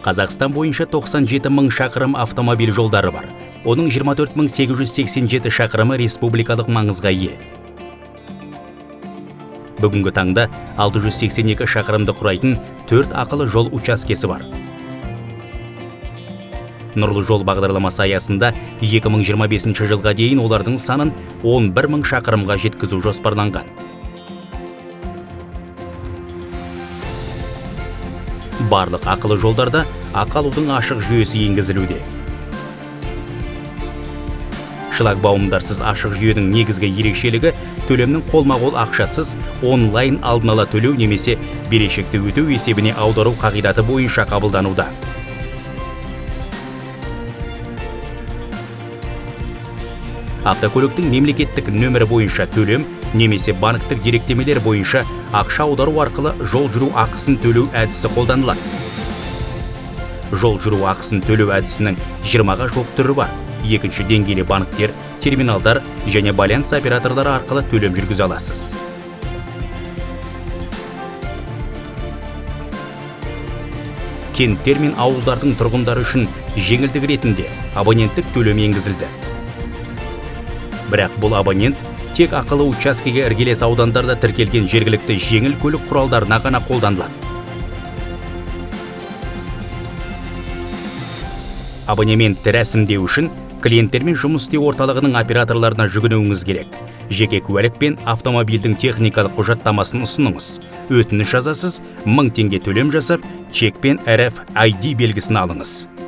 Қазақстан бойынша 97 мың шақырым автомобиль жолдары бар. Оның 24.887 шақырымы республикалық маңызға ие. Бүгінгі таңда 682 шақырымды құрайтын 4 ақылы жол учаскесі бар. Нұрлы жол бағдарламасы аясында 2025 жылға дейін олардың санын 11 мың шақырымға жеткізу жоспарланған. Барлық ақылы жолдарда ақы алудың ашық жүйесі енгізілуде. Шлагбаумдарсыз ашық жүйенің негізгі ерекшелігі төлемнің қолма-қол ақшасыз онлайн алдын ала төлеу немесе берешекті өтеу есебіне аудару қағидаты бойынша қабылдануда. Автокөліктің мемлекеттік нөмірі бойынша төлем немесе банктік деректемелер бойынша ақша аудару арқылы жол жүру ақысын төлеу әдісі қолданылады. Жол жүру ақысын төлеу әдісінің 20-ға жуық түрі бар. Екінші деңгейлі банктер, терминалдар және байланыс операторлары арқылы төлем жүргізе аласыз. Кенттер мен ауылдардың тұрғындары үшін жеңілдік ретінде абоненттік төлем енгізілді. Бірақ бұл абонент тек ақылы учаскеге іргелес аудандарда тіркелген жергілікті жеңіл көлік құралдарына ғана қолданылады. Абонементті рәсімдеу үшін клиенттермен жұмыс істеу орталығының операторларына жүгінуіңіз керек. Жеке куәлік пен автомобильдің техникалық құжаттамасын ұсыныңыз. Өтініш жазасыз, 1000 теңге төлем жасап, чек пен RFID белгісін алыңыз.